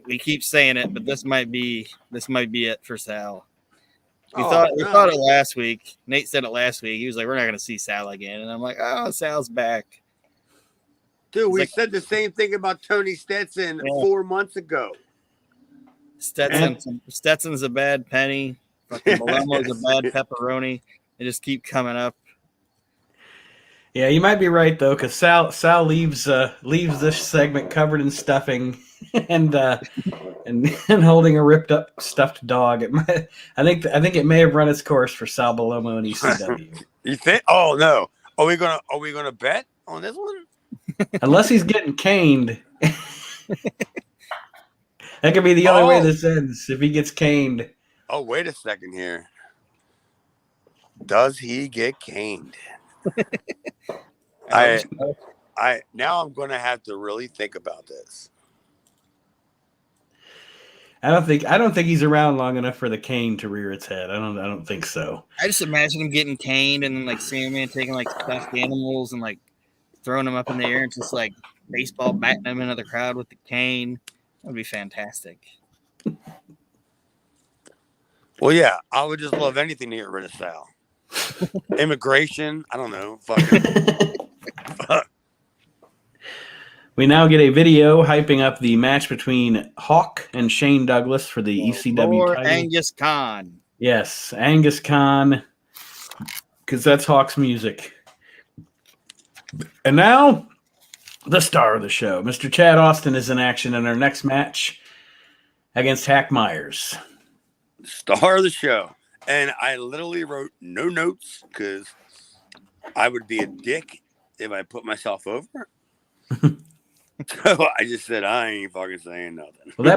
we keep saying it, but this might be it for Sal. We thought it last week. Nate said it last week. He was like, "We're not going to see Sal again," and I'm like, "Oh, Sal's back." Dude, we said the same thing about Tony Stetson 4 months ago. Stetson's a bad penny. Fucking Balomo's a bad pepperoni. They just keep coming up. Yeah, you might be right though, because Sal leaves this segment covered in stuffing and holding a ripped up stuffed dog. I think it may have run its course for Sal Balomo and ECW. You think? Oh no! Are we gonna bet on this one? Unless he's getting caned. That could be the only way this ends, if he gets caned. Oh, wait a second here. Does he get caned? Now I'm going to have to really think about this. I don't think he's around long enough for the cane to rear its head. I don't think so. I just imagine him getting caned, and then like Sandman taking like stuffed animals and like throwing them up in the air and just like baseball batting them into the crowd with the cane. That'd be fantastic. Well, yeah, I would just love anything to get rid of Sal. Immigration, I don't know. Fucking. We now get a video hyping up the match between Hawk and Shane Douglas for the ECW title. Angus Khan. Yes, Angus Khan, because that's Hawk's music. And now, the star of the show, Mr. Chad Austin, is in action in our next match against Hack Myers. Star of the show. And I literally wrote no notes because I would be a dick if I put myself over. So I just said, I ain't fucking saying nothing. Well,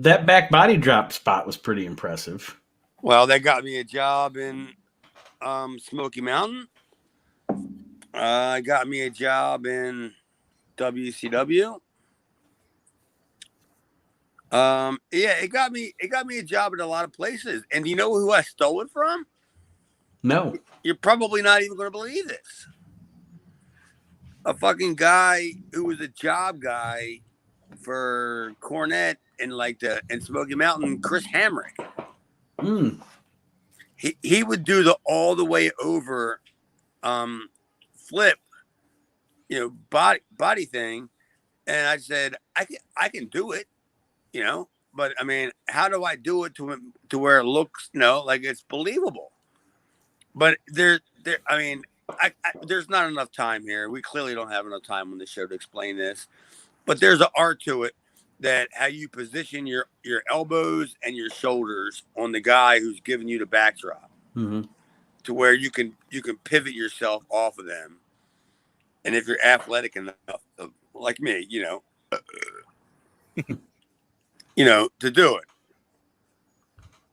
that back body drop spot was pretty impressive. Well, they got me a job in Smoky Mountain. Got me a job in WCW. Yeah, it got me a job in a lot of places. And do you know who I stole it from? No. You're probably not even going to believe this. A fucking guy who was a job guy for Cornette in Smoky Mountain, Chris Hamrick. He would do the all the way over flip, body thing. And I said, I can do it. But I mean, how do I do it to where it looks, like it's believable? But there's not enough time here. We clearly don't have enough time on the show to explain this, but there's an art to it, that how you position your elbows and your shoulders on the guy who's giving you the backdrop, to where you can pivot yourself off of them. And if you're athletic enough, like me, to do it.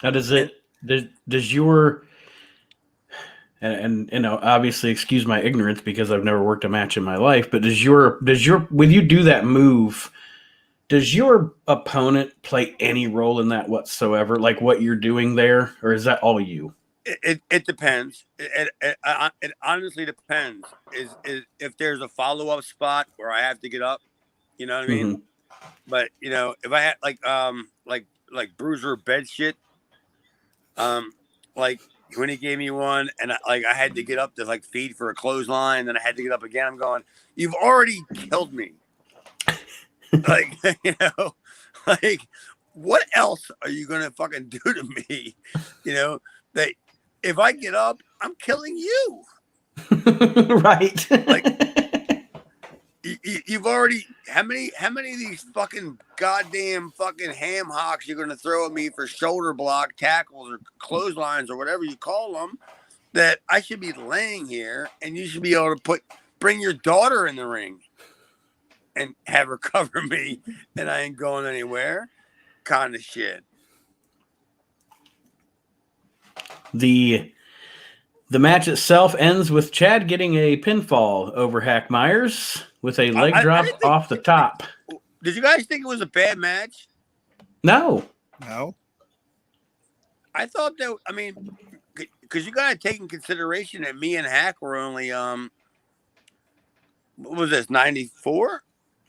Now, does your, and obviously excuse my ignorance because I've never worked a match in my life, but when you do that move, does your opponent play any role in that whatsoever? Like what you're doing there, or is that all you? It depends. It honestly depends. Is if there's a follow-up spot where I have to get up, you know what I mean? But if I had like bruiser bed shit, like when he gave me one and I had to get up to like feed for a clothesline, then I had to get up again. I'm going, you've already killed me. Like like what else are you gonna fucking do to me? That if I get up, I'm killing you. Right. Like You've already how many of these fucking goddamn fucking ham hocks you're gonna throw at me for shoulder block tackles or clotheslines or whatever you call them that I should be laying here and you should be able to bring your daughter in the ring and have her cover me and I ain't going anywhere kind of shit. The match itself ends with Chad getting a pinfall over Hack Myers with a leg drop off the top. Did you guys think it was a bad match? No. I thought that, I mean, because you got to take in consideration that me and Hack were only, what was this, 94?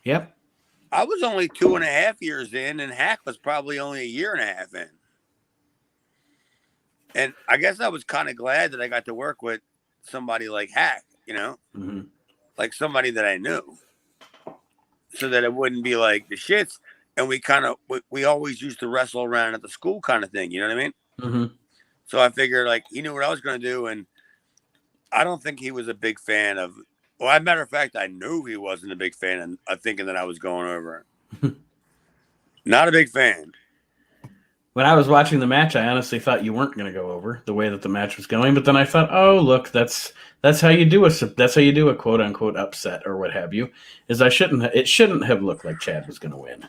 Yep. I was only 2.5 years in, and Hack was probably only 1.5 years in. And I guess I was kind of glad that I got to work with somebody like Hack, you know, like somebody that I knew, so that it wouldn't be like the shits. And we always used to wrestle around at the school kind of thing. You know what I mean? Mm-hmm. So I figured like he knew what I was going to do. And I don't think he was a big fan of, well, as a matter of fact, I knew he wasn't a big fan of thinking that I was going over. Not a big fan. When I was watching the match, I honestly thought you weren't going to go over the way that the match was going. But then I thought, oh, look, that's how you do a quote unquote upset or what have you. Is it shouldn't have looked like Chad was going to win.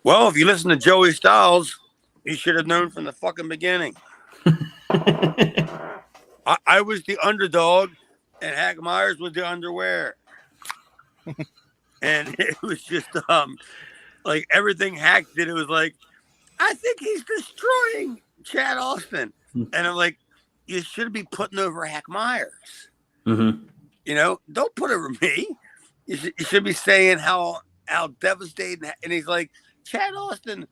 Well, if you listen to Joey Styles, you should have known from the fucking beginning. I was the underdog, and Hack Myers was the underwear, and it was just like everything Hack did. It was like, I think he's destroying Chad Austin. And I'm like, you should be putting over Hack Myers. Mm-hmm. You know, don't put over me. You should be saying how devastating. And he's like, Chad Austin,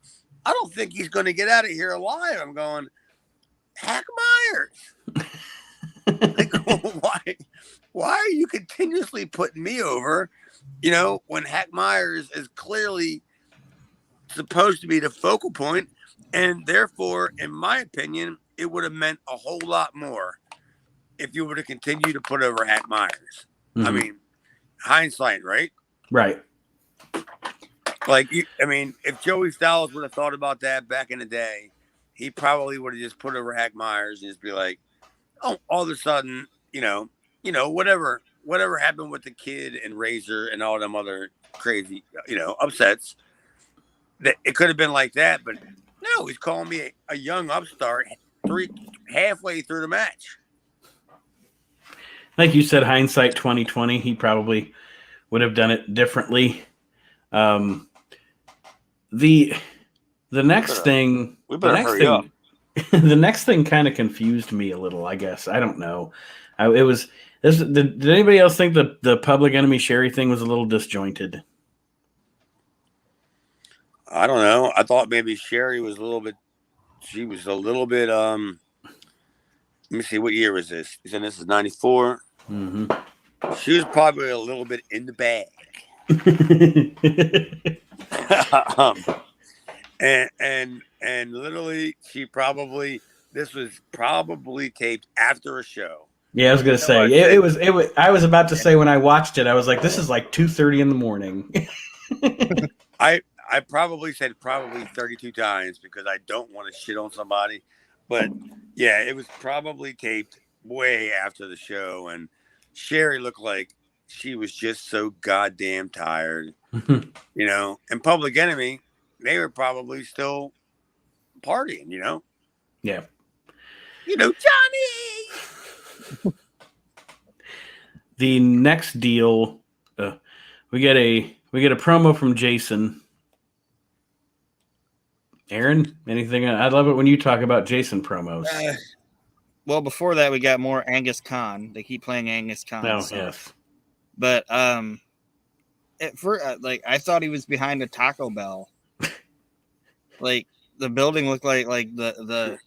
I don't think he's going to get out of here alive. I'm going, Hack Myers. Like, why are you continuously putting me over? You know, when Hack Myers is clearly supposed to be the focal point, and therefore, in my opinion, it would have meant a whole lot more if you would have continued to put over Hack Myers. I mean, hindsight, right? Right. Like, if Joey Styles would have thought about that back in the day, he probably would have just put over Hack Myers and just be like, oh, all of a sudden, you know, whatever happened with the kid and Razor and all them other crazy, upsets. That it could have been like that, but no, he's calling me a young upstart halfway through the match. Like you said, hindsight 2020, he probably would have done it differently. The next thing, the next thing kind of confused me a little. I guess I don't know. Did anybody else think the Public Enemy Sherry thing was a little disjointed? I don't know. I thought maybe Sherry was a little bit. She was a little bit. Let me see. What year was this? You said this is 94. Mm-hmm. She was probably a little bit in the bag. And literally, this was probably taped after a show. Yeah, I was gonna say it was. I was about to say when I watched it, I was like, "This is like 2:30 in the morning." I probably said 32 times because I don't want to shit on somebody. But, yeah, it was probably taped way after the show. And Sherry looked like she was just so goddamn tired. You know, and Public Enemy, they were probably still partying, you know? Yeah. You know, Johnny! The next deal, we get a promo from Jason. Aaron, anything? I love it when you talk about Jason promos. Well, before that, we got more Angus Khan. They keep playing Angus Khan. Oh, yes. But I thought he was behind a Taco Bell. Like the building looked like the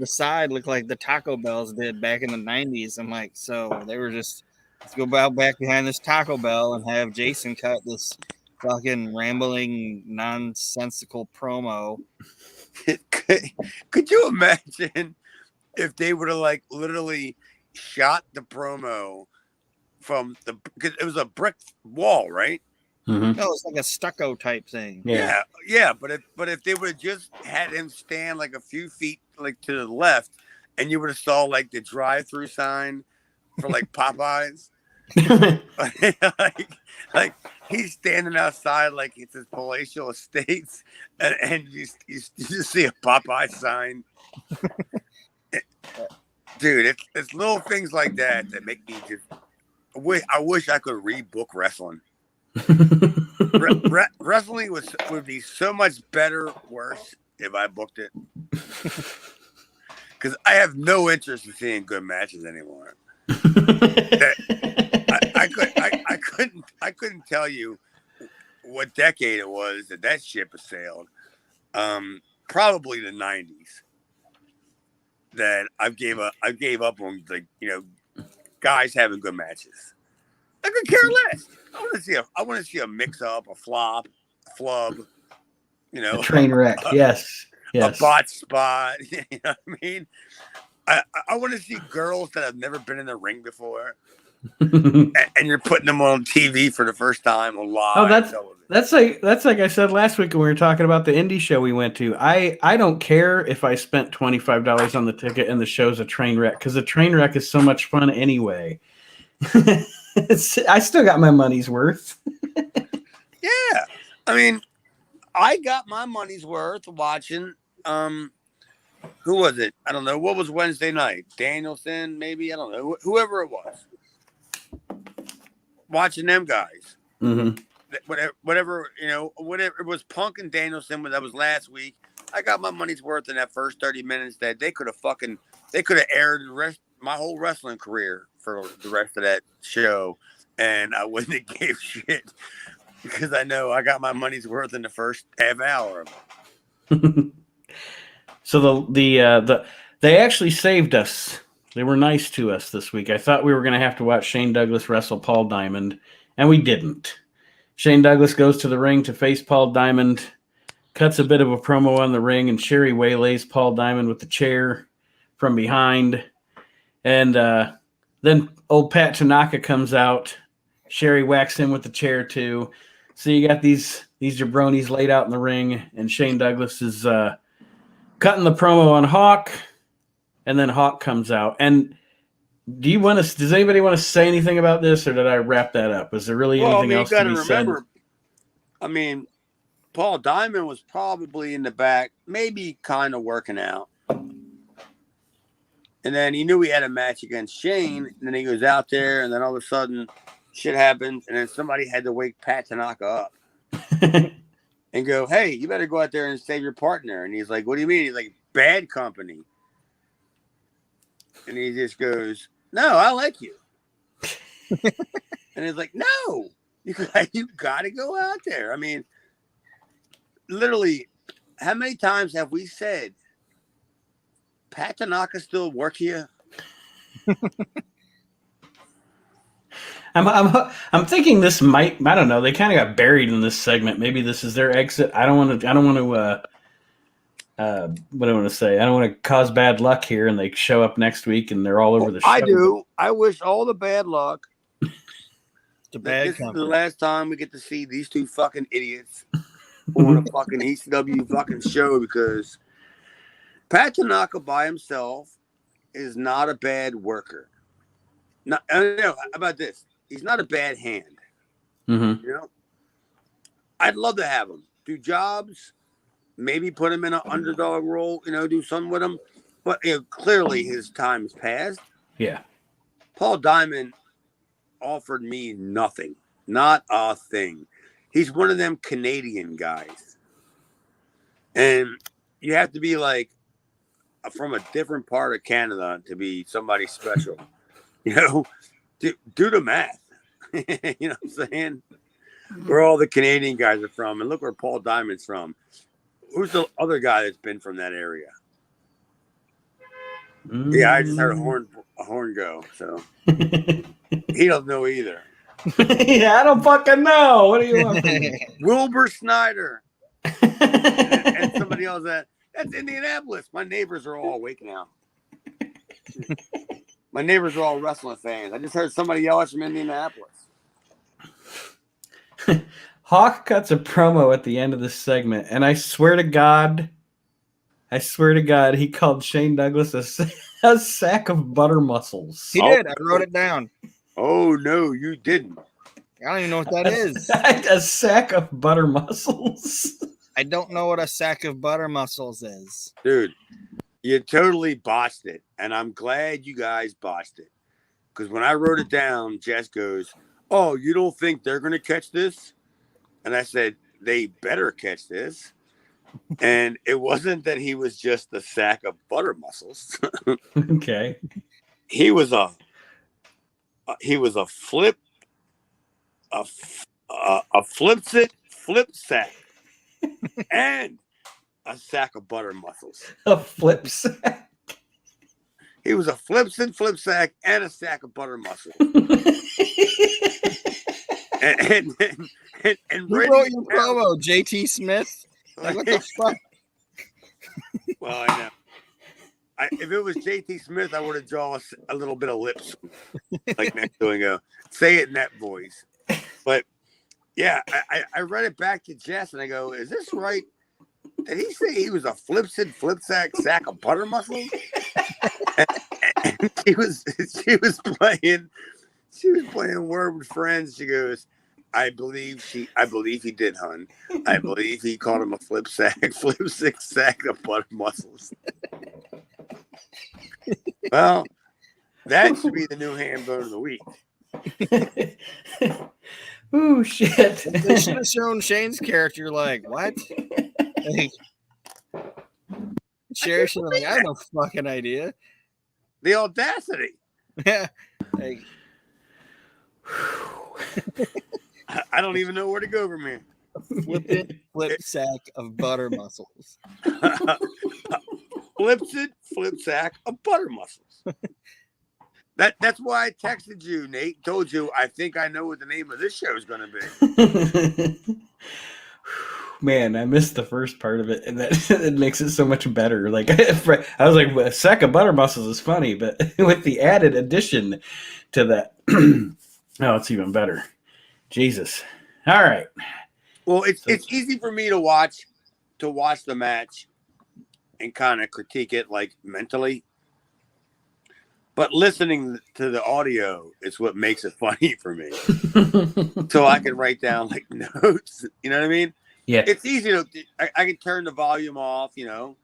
side looked like the Taco Bells did back in the 90s. I'm like, so they were just, let's go back behind this Taco Bell and have Jason cut this fucking rambling, nonsensical promo. Could you imagine if they would have like literally shot the promo from because it was a brick wall, right? Mm-hmm. No, it's like a stucco type thing. Yeah. But if they would have just had him stand like a few feet like to the left, and you would have saw like the drive-through sign for like Popeyes, like he's standing outside like it's his palatial estates, and you just see a Popeye sign. Dude, it's little things like that make me just. I wish I could rebook wrestling. Wrestling would be so much better, worse if I booked it. Because I have no interest in seeing good matches anymore. I couldn't tell you what decade it was that ship has sailed. Probably the 90s. That I gave up on, like, guys having good matches. I could care less. I want to see a mix up, a flop, a flub, a train wreck. Yes. A bot spot. You know what I mean? I want to see girls that have never been in the ring before, and you're putting them on TV for the first time on live. Oh, that's like I said last week when we were talking about the indie show we went to. I don't care if I spent $25 on the ticket and the show's a train wreck, because the train wreck is so much fun anyway. I still got my money's worth. Yeah, I mean, I got my money's worth watching. Who was it? I don't know. What was Wednesday night? Danielson, maybe? I don't know. Whoever it was. Watching them guys. Mm-hmm. Whatever it was, Punk and Danielson. That was last week. I got my money's worth in that first 30 minutes. That they could have aired my whole wrestling career for the rest of that show, and I wouldn't have gave shit, because I know I got my money's worth in the first half hour of it. So they actually saved us. They were nice to us this week. I thought we were going to have to watch Shane Douglas wrestle Paul Diamond, and we didn't. Shane Douglas goes to the ring to face Paul Diamond, cuts a bit of a promo on the ring, and Sherry waylays Paul Diamond with the chair from behind. And then old Pat Tanaka comes out. Sherry whacks him with the chair too. So you got these jabronis laid out in the ring, and Shane Douglas is cutting the promo on Hawk, and then Hawk comes out. And does anybody want to say anything about this, or did I wrap that up? Is there really anything else to be said? I mean, Paul Diamond was probably in the back, maybe kind of working out. And then he knew he had a match against Shane, and then he goes out there, and then all of a sudden shit happens, and then somebody had to wake Pat Tanaka up. And go, hey, you better go out there and save your partner. And he's like, what do you mean? He's like, bad company. And he just goes, no, I like you. And he's like, no, you got to go out there. I mean, literally, how many times have we said, Pat Tanaka still work here? I'm thinking this might, I don't know, they kind of got buried in this segment. Maybe this is their exit. I don't want to what do I want to say? I don't want to cause bad luck here, and they show up next week and they're all over the show. I do. I wish all the bad luck. This is the last time we get to see these two fucking idiots on a fucking ECW fucking show, because Pat Tanaka by himself is not a bad worker. No, how about this? He's not a bad hand. Mm-hmm. I'd love to have him do jobs, maybe put him in an underdog role, do something with him. But clearly his time has passed. Yeah. Paul Diamond offered me nothing, not a thing. He's one of them Canadian guys. And you have to be like from a different part of Canada to be somebody special. Do the math. You know what I'm saying? Where all the Canadian guys are from, and look where Paul Diamond's from. Who's the other guy that's been from that area? Yeah, I just heard a horn go, so he doesn't know either. Yeah, I don't fucking know. What do you want from me? Wilbur Snyder and somebody else that's Indianapolis. My neighbors are all awake now. My neighbors are all wrestling fans. I just heard somebody yell at from Indianapolis. Hawk cuts a promo at the end of this segment, and I swear to God, he called Shane Douglas a sack of butter mussels. He did. I wrote it down. Oh, no, you didn't. I don't even know what that is. A sack of butter mussels. I don't know what a sack of butter mussels is. Dude, you totally botched it. And I'm glad you guys botched it. Because when I wrote it down, Jess goes, "Oh, you don't think they're going to catch this?" And I said, "They better catch this." And it wasn't that he was just a sack of butter mussels. Okay. He was a flip sack and a sack of butter mussels. A flip sack. He was a flip sack and a sack of butter mussels. and Who wrote your promo, JT Smith? Like, what the fuck? Well, I know. If it was JT Smith, I would have drawn a little bit of lips like next to him. Go, say it in that voice. But yeah, I read it back to Jess and I go, "Is this right? Did he say he was a flip sack of butter mussels?" And she was playing word with friends. She goes, I believe he did, hun. I believe he called him a flip sack of butter mussels. Well, that should be the new ham bone of the week. Ooh, shit. They should have shown Shane's character like, what? Like, Sherry should have like, I have no fucking idea. The audacity. Yeah. Like, I don't even know where to go from here. Flip sack of butter mussels. Flip sack of butter mussels. That's why I texted you, Nate. Told you I think I know what the name of this show is going to be. Man, I missed the first part of it, and that it makes it so much better. Like I was like, a sack of butter mussels is funny, but with the added addition to that, oh, it's even better. Jesus. All right. Well, it's easy for me to watch the match and kind of critique it like mentally. But listening to the audio is what makes it funny for me. So I can write down like notes. You know what I mean? Yeah. It's easy to I can turn the volume off, and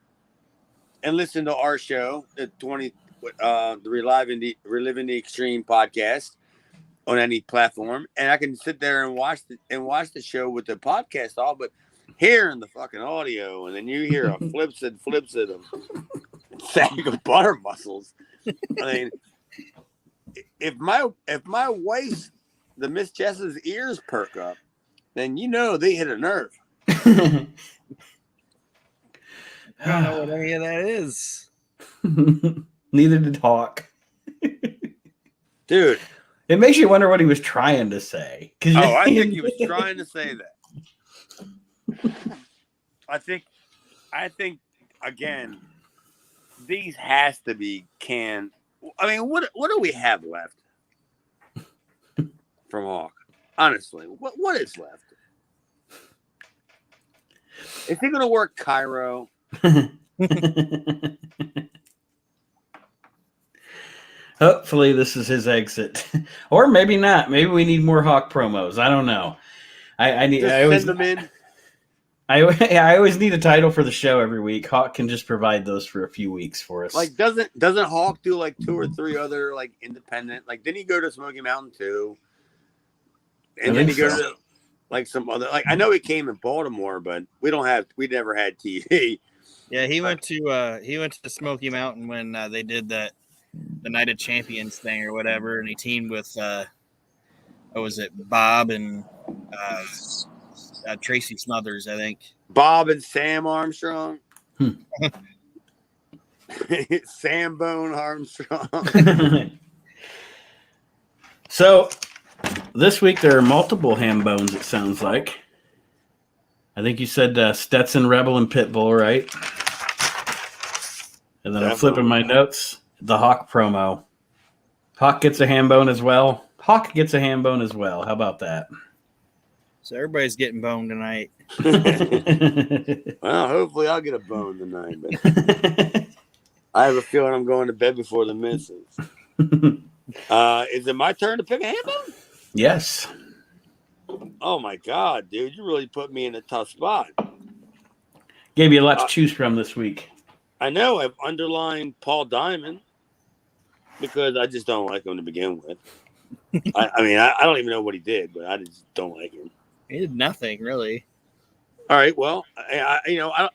listen to our show, the Reliving the Extreme podcast on any platform, and I can sit there and watch the show with the podcast off, but hearing the fucking audio, and then you hear a flips it of sack of butter mussels. I mean, if my wife's the Miss Jess's ears perk up, then they hit a nerve. I don't know what any of that is. Neither did Hawk. Dude. It makes you wonder what he was trying to say. I think he was trying to say that. I think again, these has to be canned. I mean, what do we have left from Hawk? Honestly, what is left? Is he going to work Cairo? Hopefully this is his exit. Or maybe not. Maybe we need more Hawk promos. I don't know. I always send them in. I always need a title for the show every week. Hawk can just provide those for a few weeks for us. Like doesn't Hawk do like 2 or 3 other like independent? Like didn't he go to Smoky Mountain too? And then he go to like some other I know he came in Baltimore, but we never had TV. Yeah, he went to Smoky Mountain when they did the Night of Champions thing or whatever, and he teamed with what was it, Bob and Tracy Smothers, I think. Bob and Sam Armstrong. Sam Bone Armstrong. So this week there are multiple ham bones, it sounds like. I think you said Stetson, Rebel, and Pitbull, right? And then I'm flipping my notes. The Hawk promo. Hawk gets a ham bone as well. How about that? So everybody's getting boned tonight. Well, hopefully I'll get a bone tonight. But I have a feeling I'm going to bed before the missus. Is it my turn to pick a hand bone? Yes. Oh my God, dude, you really put me in a tough spot. Gave you a lot to choose from this week. I know I've underlined Paul Diamond because I just don't like him to begin with. I mean, I don't even know what he did, but I just don't like him. He did nothing, really. All right, well, how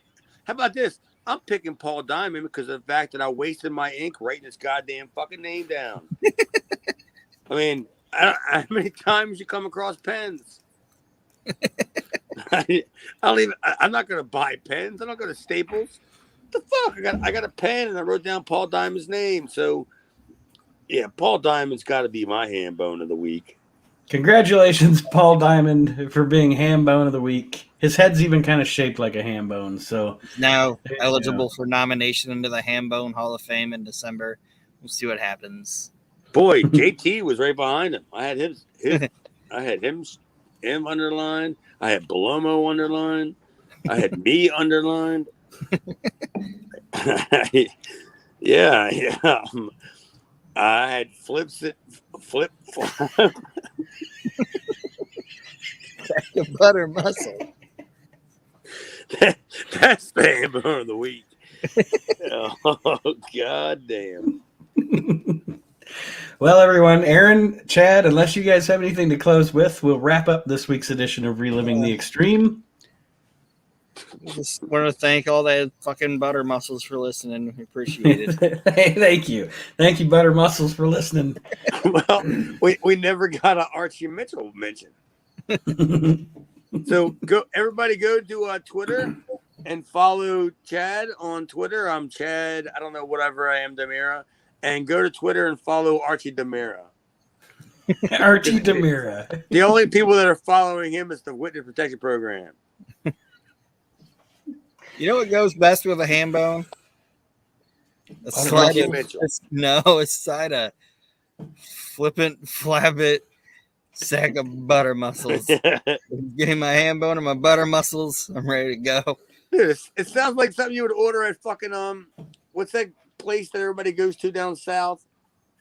about this? I'm picking Paul Diamond because of the fact that I wasted my ink writing his goddamn fucking name down. I mean, how many times you come across pens? I'm not gonna buy pens. I'm not gonna Staples. What the fuck? I got a pen and I wrote down Paul Diamond's name. So yeah, Paul Diamond's got to be my hand bone of the week. Congratulations, Paul Diamond, for being ham bone of the week. His head's even kind of shaped like a ham bone. So now eligible for nomination into the Ham Bone Hall of Fame in December. We'll see what happens. Boy, JT was right behind him. I had him underlined. I had Belomo underlined. I had me underlined. Yeah. I had flip. Butter muscle. That's the hand bone of the week. Oh, God damn. Well, everyone, Aaron, Chad, unless you guys have anything to close with, we'll wrap up this week's edition of Reliving the Extreme. Just want to thank all the fucking butter muscles for listening. We appreciate it. Hey, thank you. Thank you, Butter Muscles, for listening. Well, we never got an Archie Mitchell mention. So everybody go to Twitter and follow Chad on Twitter. I'm Chad. I don't know, whatever I am, Demira. And go to Twitter and follow Archie Demira. Archie Demira. The only people that are following him is the Witness Protection Program. You know what goes best with a ham bone? A side of flippant, flabbit sack of butter muscles. Give me my ham bone and my butter muscles. I'm ready to go. Dude, it sounds like something you would order at fucking what's that place that everybody goes to down south?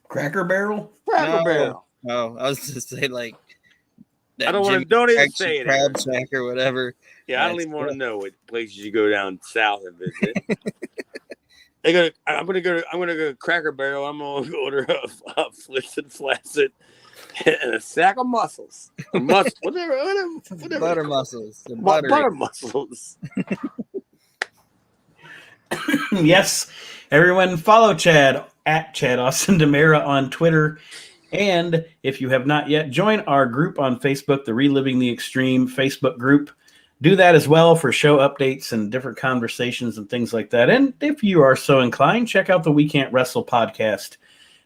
Cracker Barrel. Barrel. Oh, I was just say like. I don't even say it. Crab shack or whatever. Yeah, I don't even want to know what places you go down south and visit. I'm gonna go to Cracker Barrel. I'm gonna order a flips and flaccid and a sack of mussels. Whatever. Butter muscles. Butter muscles. Yes, everyone, follow Chad at Chad Austin Demira on Twitter. And if you have not yet, join our group on Facebook, the Reliving the Extreme Facebook group. Do that as well for show updates and different conversations and things like that. And if you are so inclined, check out the We Can't Wrestle podcast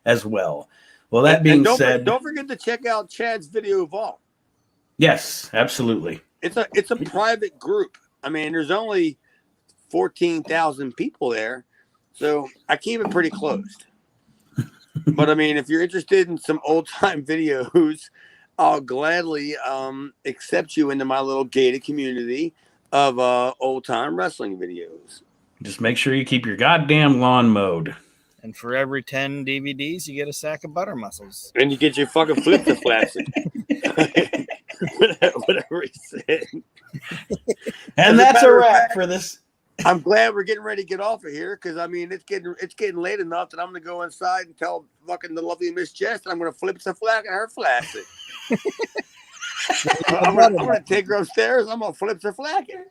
as well. Well, that being said, don't forget to check out Chad's video vault. Yes, absolutely. It's a private group. I mean, there's only 14,000 people there, so I keep it pretty closed. But I mean, if you're interested in some old time videos, I'll gladly accept you into my little gated community of old time wrestling videos. Just make sure you keep your goddamn lawn mowed. And for every 10 DVDs, you get a sack of butter muscles. And you get your fucking flip to flaccid. Whatever he said. And that's a wrap for this. I'm glad we're getting ready to get off of here because I mean it's getting late enough that I'm gonna go inside and tell fucking the lovely Miss Jess that I'm gonna flip some flack at her flaccid. I'm gonna take her upstairs. I'm gonna flip some flack at her.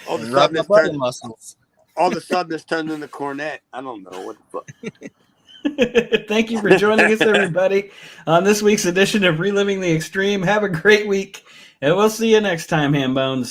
All of a sudden it's turned into cornet. I don't know what the fuck. Thank you for joining us, everybody, on this week's edition of Reliving the Extreme. Have a great week, and we'll see you next time, Ham Bones.